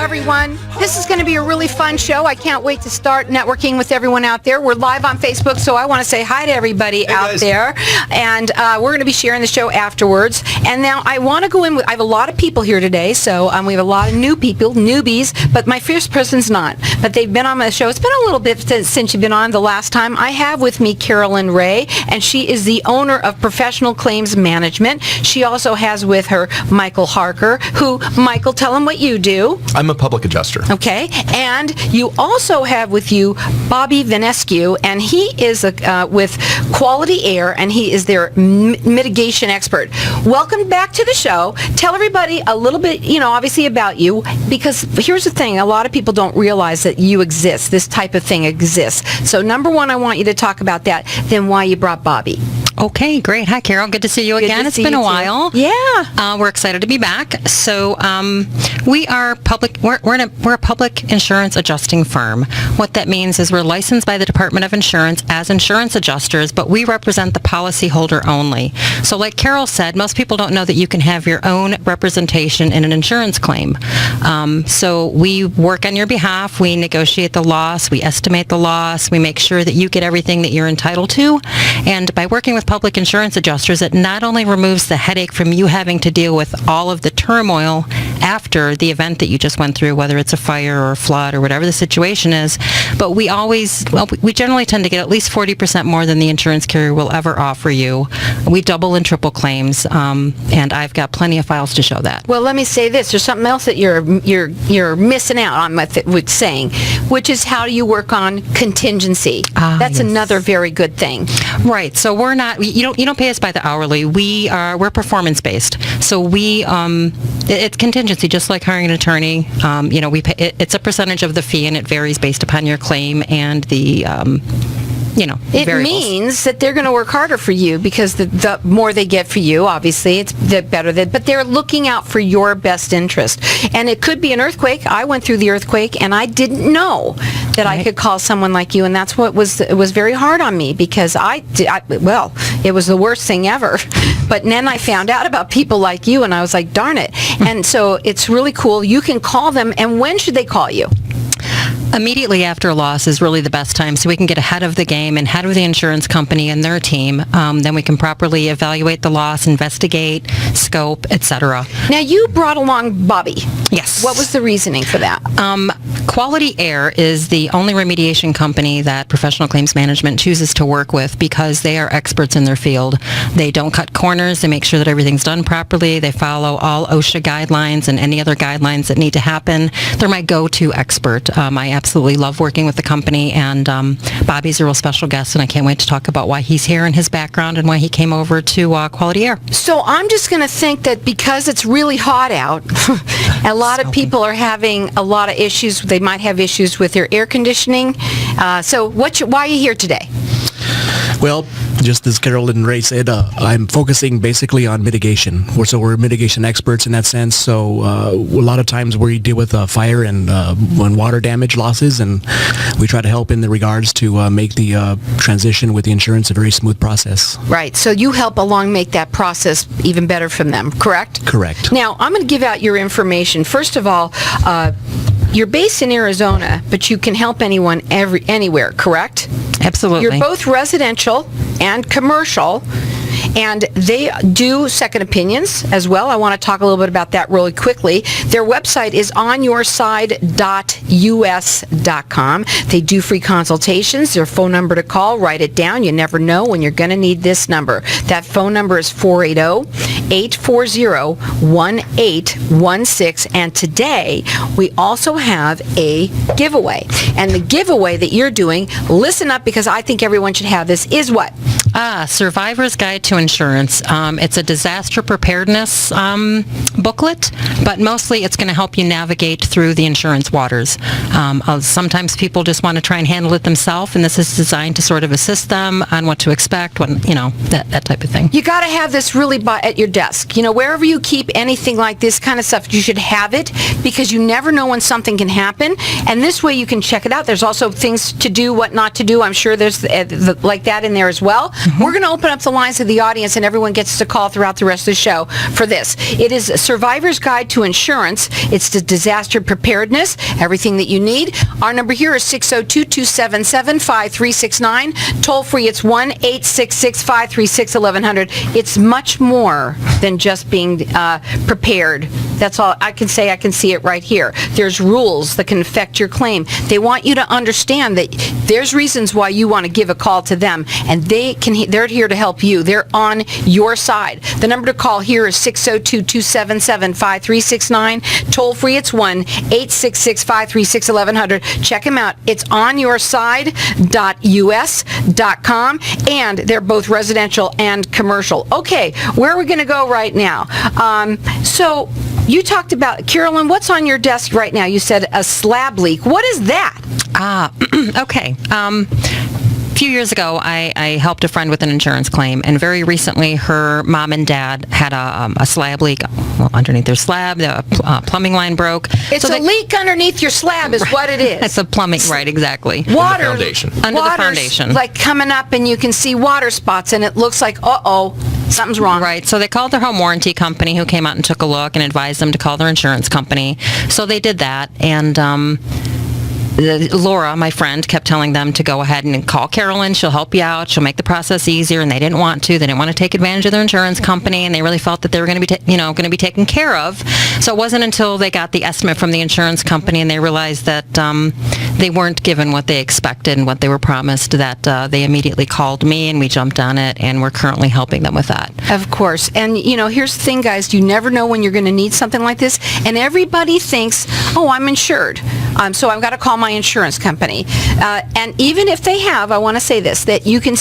everyone. This is going to be a really fun show. I can't wait to start networking with everyone out there. We're live on Facebook, so I want to say hi to everybody out there. And we're going to be sharing the show afterwards. And now I want to go in with, I have a lot of people here today, so we have a lot of new people, newbies, but my first person's not. But they've been on my show. It's been a little bit since you've been on the last time. I have with me Carolyn Ray, and she is the owner of Professional Claims Management. She also has with her Michael Harker, who, Michael, tell him what you do. I'm a public adjuster. Okay, and you also have with you Bobby Vanescu, and he is with Quality Air, and he is their mitigation expert. Welcome back to the show. Tell everybody a little bit, obviously about you, because here's the thing, a lot of people don't realize that you exist, this type of thing exists. So number one, I want you to talk about that, then why you brought Bobby. Okay, great. Hi, Carol. Good to see you again. It's been a while. Yeah. We're excited to be back. So we are public. We're a public insurance adjusting firm. What that means is we're licensed by the Department of Insurance as insurance adjusters, but we represent the policyholder only. So like Carol said, most people don't know that you can have your own representation in an insurance claim. So we work on your behalf. We negotiate the loss. We estimate the loss. We make sure that you get everything that you're entitled to. And by working with public insurance adjusters, it not only removes the headache from you having to deal with all of the turmoil after the event that you just went through, whether it's a fire or a flood or whatever the situation is, but we generally tend to get at least 40% more than the insurance carrier will ever offer you. We double and triple claims, and I've got plenty of files to show that. Well, let me say this. There's something else that you're missing out on with saying, which is how do you work on contingency? That's yes. another very good thing. Right. So we're not. You don't pay us by the hourly. We're performance based. So it's contingency, just like hiring an attorney. We pay, it's a percentage of the fee, and it varies based upon your claim and the it variables. means that they're going to work harder for you because the more they get for you, obviously, it's the better. But they're looking out for your best interest. And it could be an earthquake. I went through the earthquake, and I didn't know that I could call someone like you, and that's what it was very hard on me because it was the worst thing ever. But then I found out about people like you, and I was like, darn it. And so it's really cool. You can call them, and when should they call you? Immediately after a loss is really the best time, so we can get ahead of the game and ahead of the insurance company and their team. Then we can properly evaluate the loss, investigate, scope, etc. Now, you brought along Bobby. Yes. What was the reasoning for that? Quality Air is the only remediation company that Professional Claims Management chooses to work with because they are experts in their field. They don't cut corners. They make sure that everything's done properly. They follow all OSHA guidelines and any other guidelines that need to happen. They're my go-to expert. I absolutely love working with the company, and Bobby's a real special guest, and I can't wait to talk about why he's here and his background and why he came over to Quality Air. So I'm just going to think that because it's really hot out, a lot of people are having a lot of issues. They might have issues with their air conditioning. So why are you here today? Well, just as Carolyn Ray said, I'm focusing basically on mitigation. We're mitigation experts in that sense. So a lot of times we deal with fire and water damage losses, and we try to help in the regards to make the transition with the insurance a very smooth process. Right. So you help along make that process even better from them, correct? Correct. Now, I'm going to give out your information. First of all, you're based in Arizona, but you can help anyone anywhere, correct? Absolutely. You're both residential and commercial, and they do second opinions as well. I want to talk a little bit about that really quickly. Their website is onyourside.us.com. They do free consultations. Their phone number to call, write it down. You never know when you're going to need this number. That phone number is 480-840-1816. And today, we also have a giveaway. And the giveaway that you're doing, listen up because I think everyone should have this, is what? Survivor's Guide to Insurance. It's a disaster preparedness booklet, but mostly it's going to help you navigate through the insurance waters. Sometimes people just want to try and handle it themselves, and this is designed to sort of assist them on what to expect, that type of thing. You got to have this really at your desk. Wherever you keep anything like this kind of stuff, you should have it because you never know when something can happen, and this way you can check it out. There's also things to do, what not to do. I'm sure there's like that in there as well. We're going to open up the lines of the audience, and everyone gets to call throughout the rest of the show for this. It is a Survivor's Guide to Insurance. It's the disaster preparedness, everything that you need. Our number here is 602-277-5369. Toll free, it's 1-866-536-1100. It's much more than just being prepared. That's all I can say. I can see it right here. There's rules that can affect your claim. They want you to understand that there's reasons why you want to give a call to them, and they're here to help you. They're on your side. The number to call here is 602-277-5369. Toll free, it's 1-866-536-1100. Check them out. It's onyourside.us.com, and they're both residential and commercial. Okay, where are we going to go right now? So you talked about, Carolyn, what's on your desk right now? You said a slab leak. What is that? Okay. A few years ago, I helped a friend with an insurance claim, and very recently her mom and dad had a slab leak underneath their slab. The plumbing line broke. It's a leak underneath your slab is what it is. It's a plumbing, right, exactly. Water. Under the foundation. Under the foundation. Like coming up, and you can see water spots, and it looks like, something's wrong. Right. So they called their home warranty company, who came out and took a look and advised them to call their insurance company. So they did that, and Laura, my friend, kept telling them to go ahead and call Carolyn. She'll help you out. She'll make the process easier. And they didn't want to. They didn't want to take advantage of their insurance company, and they really felt that they were going to be, going to be taken care of. So it wasn't until they got the estimate from the insurance company and they realized that they weren't given what they expected and what they were promised, that they immediately called me, and we jumped on it, and we're currently helping them with that. Of course. And, here's the thing, guys. You never know when you're going to need something like this. And everybody thinks, I'm insured. So I've got to call my insurance company. And even if they have, I want to say this, that they can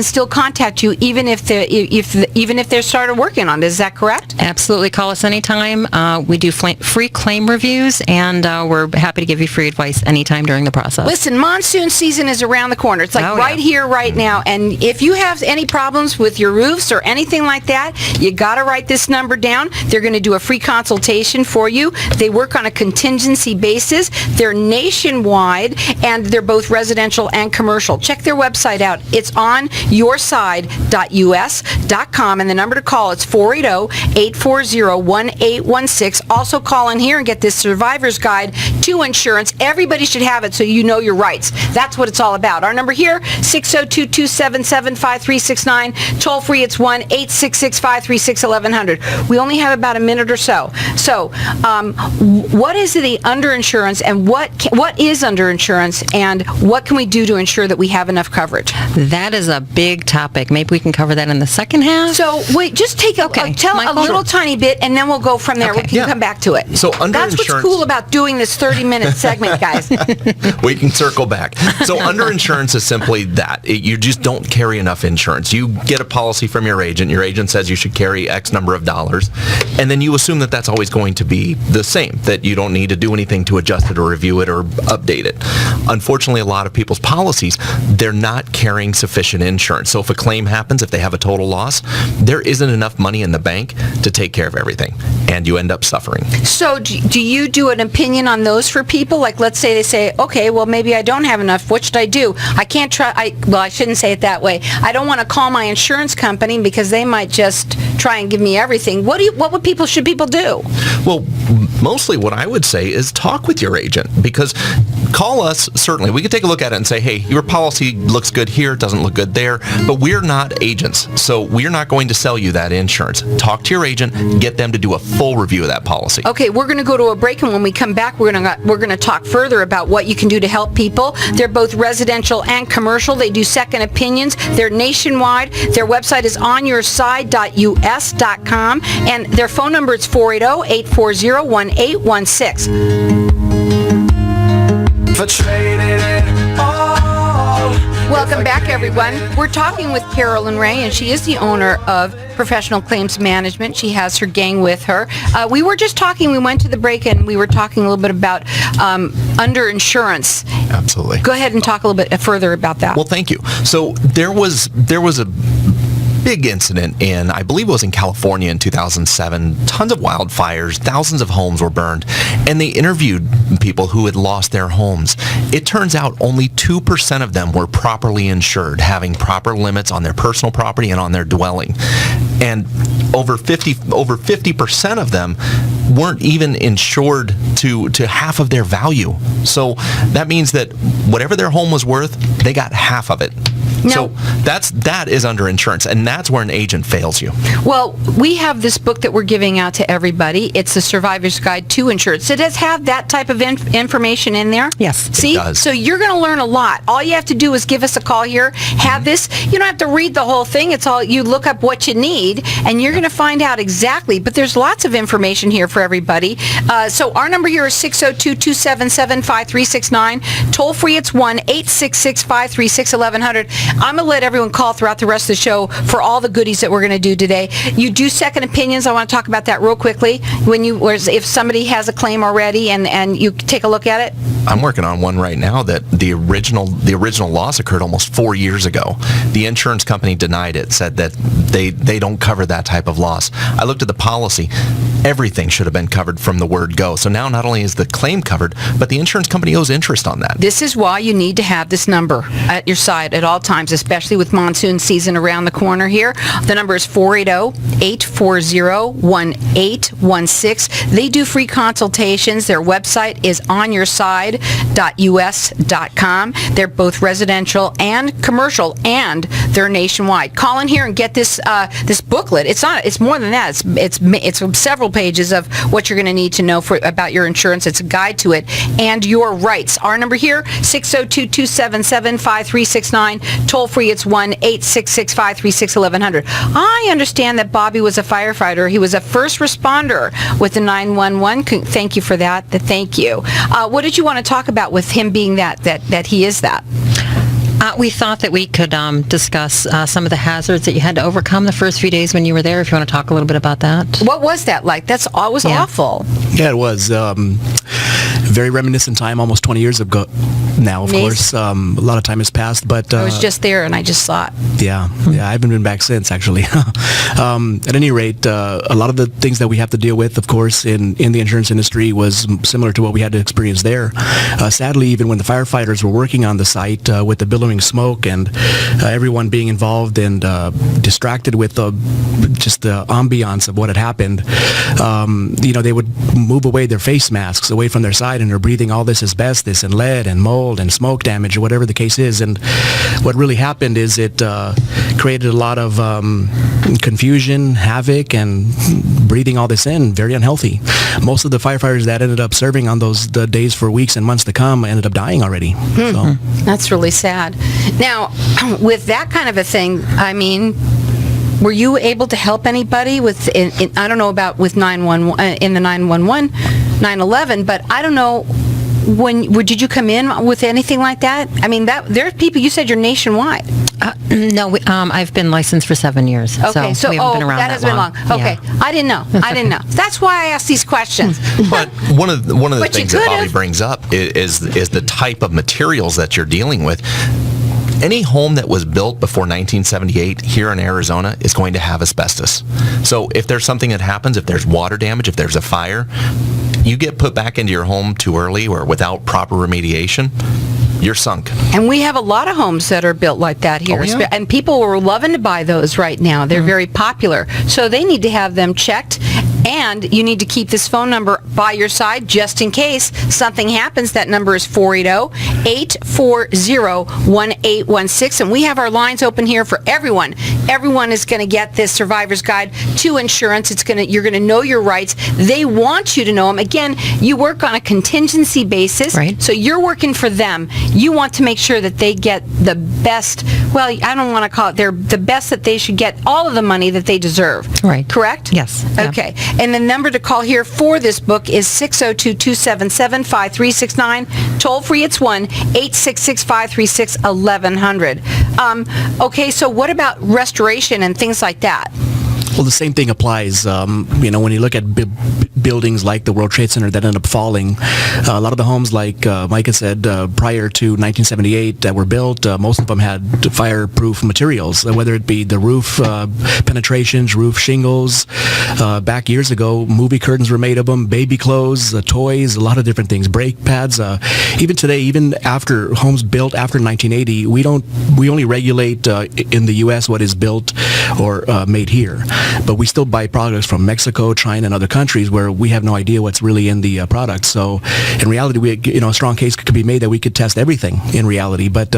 still contact you even if they're started working on it. Is that correct? Absolutely. Call us anytime. We do free claim reviews, and we're happy to give you free advice anytime during the process. Listen, monsoon season is around the corner. It's like here, right now. And if you have any problems with your roofs or anything like that, you got to write this number down. They're going to do a free consultation for you. They work on a contingency basis. They're nationwide, and they're both residential and commercial. Check their website out. It's onyourside.us.com, and the number to call is 480-840-1816. Also call in here and get this Survivor's Guide to Insurance. Everybody should have it so you know your rights. That's what it's all about. Our number here, 602-277-5369. Toll free, it's 1-866-536-1100. We only have about a minute or so. So, what is the underinsurance, and what is underinsurance, and what can we do to ensure that we have enough coverage? That is a big topic. Maybe we can cover that in the second half. So wait, just tell a little tiny bit, and then we'll go from there. Okay. We can come back to it. So that's what's cool about doing this 30-minute segment, guys. We can circle back. So underinsurance is simply that. You just don't carry enough insurance. You get a policy from your agent. Your agent says you should carry X number of dollars, and then you assume that that's always going to be the same, that you don't need to do anything to adjust it or review it or update it. Unfortunately, a lot of people's policies, they're not carrying sufficient insurance. So if a claim happens, if they have a total loss, there isn't enough money in the bank to take care of everything, and you end up suffering. So do you do an opinion on those for people? Like, let's say they say, okay, well, maybe I don't have enough. What should I do? I can't try. I shouldn't say it that way. I don't want to call my insurance company because they might just try and give me everything. What should people do? Well, mostly what I would say is talk with your agent, because call us, certainly. We could take a look at it and say, hey, your policy looks good here, doesn't look good there, but we're not agents, so we're not going to sell you that insurance. Talk to your agent, get them to do a full review of that policy. Okay, we're going to go to a break, and when we come back, we're going to talk further about what you can do to help people. They're both residential and commercial. They do second opinions. They're nationwide. Their website is onyourside.us.com, and their phone number is 480-840-1816. Welcome back, everyone. We're talking with Carolyn Ray, and she is the owner of Professional Claims Management. She has her gang with her. We were just talking, we went to the break, and we were talking a little bit about underinsurance. Absolutely. Go ahead and talk a little bit further about that. Well, thank you. So there was a big incident in, I believe it was in California in 2007. Tons of wildfires, thousands of homes were burned, and they interviewed people who had lost their homes. It turns out only 2% of them were properly insured, having proper limits on their personal property and on their dwelling. And over 50% of them weren't even insured to half of their value. So that means that whatever their home was worth, they got half of it. Now, So that is under insurance, and that's where an agent fails you. well, we have this book that we're giving out to everybody. It's the Survivor's Guide to Insurance. It does have that type of information in there. Yes. See? does. So you're going to learn a lot. All you have to do is give us a call here. Have this. You don't have to read the whole thing. It's all, you look up what you need, and you're going to find out exactly. But there's lots of information here for everybody. So our number here is 602-277-5369. Toll free, it's 1-866-536-1100. I'm going to let everyone call throughout the rest of the show for all the goodies that we're going to do today. You do second opinions. I want to talk about that real quickly. If somebody has a claim already and you take a look at it. I'm working on one right now that the original loss occurred almost 4 years ago. The insurance company denied it, said that they don't cover that type of loss. I looked at the policy. Everything should have been covered from the word go. So now not only is the claim covered, but the insurance company owes interest on that. This is why you need to have this number at your side at all times, especially with monsoon season around the corner here. The number is 480-840-1816. They do free consultations. Their website is onyourside.us.com. They're both residential and commercial, and they're nationwide. Call in here and get this this booklet. It's more than that. It's several pages of what you're going to need to know about your insurance. It's a guide to it and your rights. Our number here, 602-277-5369. Toll free, it's 1-866-536-1100. I understand that Bobby was a firefighter. He was a first responder with the 911. Thank you for that. Thank you. What did you want to talk about with him being that he is that? We thought that we could discuss some of the hazards that you had to overcome the first few days when you were there, if you want to talk a little bit about that. What was that like? That's always awful. Yeah, it was. Very reminiscent time, almost 20 years ago now, of Amazing. course. A lot of time has passed, but... I was just there and I just saw it. Yeah, I haven't been back since, actually. At any rate, a lot of the things that we have to deal with, of course, in the insurance industry was similar to what we had to experience there. Sadly, even when the firefighters were working on the site with the billowing smoke and everyone being involved and distracted with just the ambiance of what had happened, they would move away their face masks away from their side, and they're breathing all this asbestos and lead and mold and smoke damage or whatever the case is. And what really happened is it created a lot of confusion, havoc, and breathing all this in, very unhealthy. Most of the firefighters that ended up serving on the days for weeks and months to come ended up dying already. So. That's really sad. Now, with that kind of a thing, I mean, were you able to help anybody with, I don't know about with 911, in the 911, 9/11, but I don't know, did you come in with anything like that? I mean, there's people, you said you're nationwide. No, I've been licensed for 7 years, Okay, so we haven't been around that has been long. Okay, Yeah. I didn't know. That's why I asked these questions. But one of the But you things that Bobby could've. brings up is the type of materials that you're dealing with. Any home that was built before 1978 here in Arizona is going to have asbestos. So if there's something that happens, if there's water damage, if there's a fire, you get put back into your home too early or without proper remediation, you're sunk. And we have a lot of homes that are built like that here. Oh, yeah. And people are loving to buy those right now. They're very popular. So they need to have them checked. And you need to keep this phone number by your side just in case something happens. That number is 480-840-1816. And we have our lines open here for everyone. Everyone is going to get this Survivor's Guide to Insurance. You're going to know your rights. They want you to know them. Again, you work on a contingency basis. Right. So you're working for them. You want to make sure that they get the best, well, I don't want to call it, they're the best that they should get, all of the money that they deserve. Right. Correct? Yes. Yeah. Okay. And the number to call here for this book is 602-277-5369. Toll free, it's 1-866-536-1100. Okay, so what about restoration and things like that? Well, the same thing applies. When you look at buildings like the World Trade Center that ended up falling, a lot of the homes, like Micah said, prior to 1978 that were built, most of them had fireproof materials, whether it be the roof penetrations, roof shingles. Back years ago, movie curtains were made of them, baby clothes, toys, a lot of different things, brake pads. Even today, even after homes built after 1980, we only regulate in the U.S. what is built or made here, but we still buy products from Mexico, China, and other countries where we have no idea what's really in the product. So, in reality, a strong case could be made that we could test everything in reality. But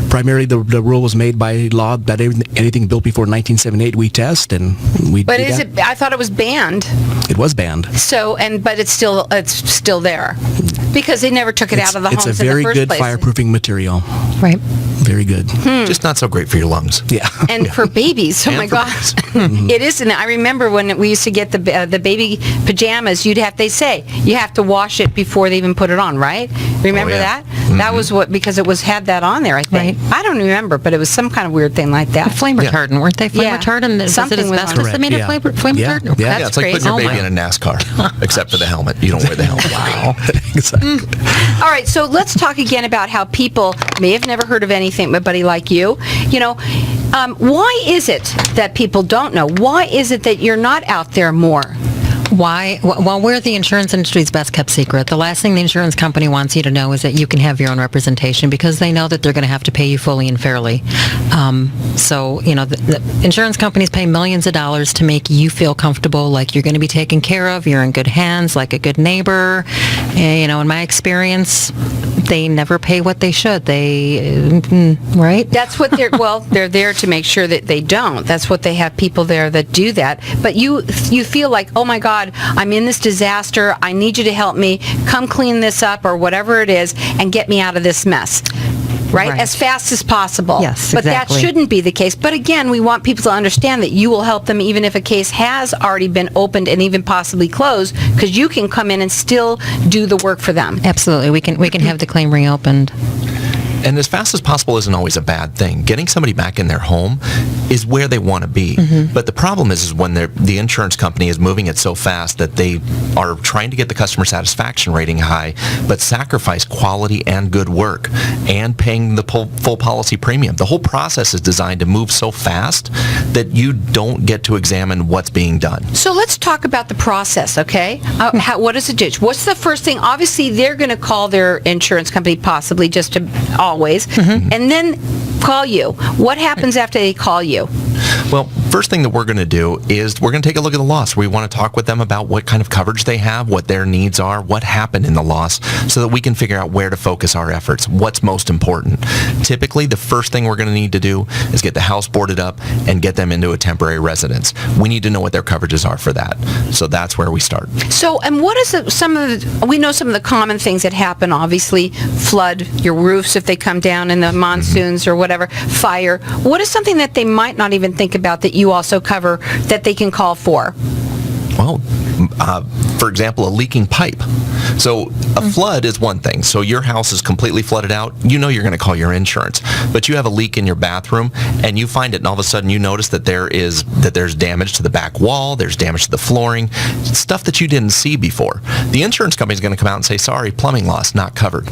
primarily, the rule was made by law that anything built before 1978 we test, and we. But is it? I thought it was banned. It was banned. So, but it's still there because they never took it out of the homes in the first place. It's a very good fireproofing material. Right. Very good. Just not so great for your lungs. Yeah. And for babies, oh And my for gosh, it isn't. I remember when we used to get the baby pajamas. They say you have to wash it before they even put it on, right? Remember yeah. that? That was because it had that on there. I think. Right. I don't remember, but it was some kind of weird thing like that. Flame retardant, weren't they? Flame Yeah. retardant. Was Something it was asbestos on that made it. it flame Yeah. retardant? Yeah. Yeah, That's it's like crazy. putting your Oh baby in a NASCAR, except for the helmet. You don't wear the helmet. Wow. Exactly. All right, so let's talk again about how people may have never heard of anything, but buddy like you, why is it that people don't know? Why is it that you're not out there more? Why? Well, we're the insurance industry's best kept secret. The last thing the insurance company wants you to know is that you can have your own representation because they know that they're going to have to pay you fully and fairly. The insurance companies pay millions of dollars to make you feel comfortable, like you're going to be taken care of, you're in good hands, like a good neighbor. In my experience, they never pay what they should. Right? That's what they're there to make sure that they don't. That's what they have people there that do that. But you feel like, oh my God, I'm in this disaster. I need you to help me. Come clean this up or whatever it is and get me out of this mess. Right? As fast as possible. Yes, But exactly. that shouldn't be the case. But again, we want people to understand that you will help them even if a case has already been opened and even possibly closed, because you can come in and still do the work for them. Absolutely. We can have the claim reopened. And as fast as possible isn't always a bad thing. Getting somebody back in their home is where they want to be. But the problem is when the insurance company is moving it so fast that they are trying to get the customer satisfaction rating high, but sacrifice quality and good work and paying the full policy premium. The whole process is designed to move so fast that you don't get to examine what's being done. So let's talk about the process, okay? What does it do? What's the first thing? Obviously, they're going to call their insurance company, possibly just to always, and then call you. What happens after they call you? Well, first thing that we're going to do is we're going to take a look at the loss. We want to talk with them about what kind of coverage they have, what their needs are, what happened in the loss, so that we can figure out where to focus our efforts, what's most important. Typically, the first thing we're going to need to do is get the house boarded up and get them into a temporary residence. We need to know what their coverages are for that. So that's where we start. So, and what is we know some of the common things that happen, obviously, flood, your roofs if they come down in the monsoons or whatever, fire. What is something that they might not even think about that you also cover that they can call for? Well, for example, a leaking pipe. So a flood is one thing. So your house is completely flooded out. You know you're going to call your insurance. But you have a leak in your bathroom, and you find it, and all of a sudden you notice that there's damage to the back wall, there's damage to the flooring, stuff that you didn't see before. The insurance company is going to come out and say, sorry, plumbing loss, not covered.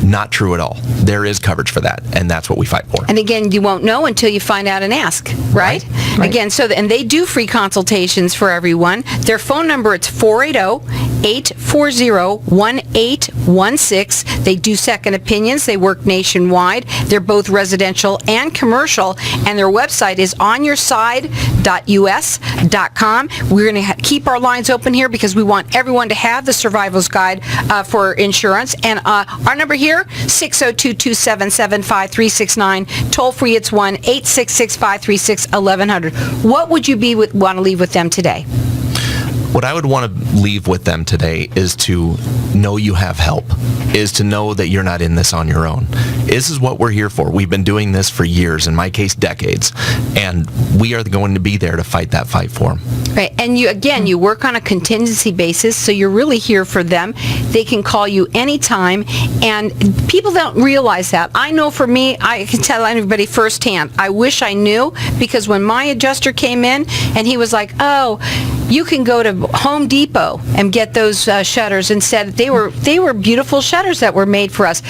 Not true at all. There is coverage for that, and that's what we fight for. And again, you won't know until you find out and ask, right? Again, and they do free consultations for everyone. Their phone number, it's 480-840-1816. They do second opinions. They work nationwide. They're both residential and commercial, and their website is onyourside.us.com. We're going to keep our lines open here because we want everyone to have the Survival's Guide for insurance. And our number here, 602-277-5369. Toll free, it's 1-866-536-1100. What would you want to leave with them today? What I would want to leave with them today is to know you have help, is to know that you're not in this on your own. This is what we're here for. We've been doing this for years, in my case, decades, and we are going to be there to fight that fight for them. Right. And you work on a contingency basis, so you're really here for them. They can call you anytime, and people don't realize that. I know for me, I can tell everybody firsthand, I wish I knew, because when my adjuster came in and he was like, oh, you can go to Home Depot and get those shutters, and said they were beautiful shutters that were made for us.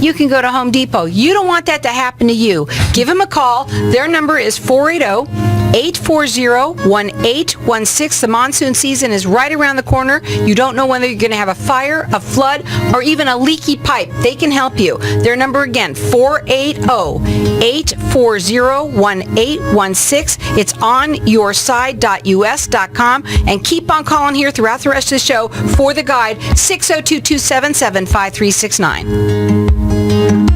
You can go to Home Depot. You don't want that to happen to you. Give them a call. Their number is 480-840-1816. The monsoon season is right around the corner. You don't know whether you're going to have a fire, a flood, or even a leaky pipe. They can help you. Their number again, 480-840-1816. It's onyourside.us.com. And keep on calling here throughout the rest of the show for the guide, 602-277-5369.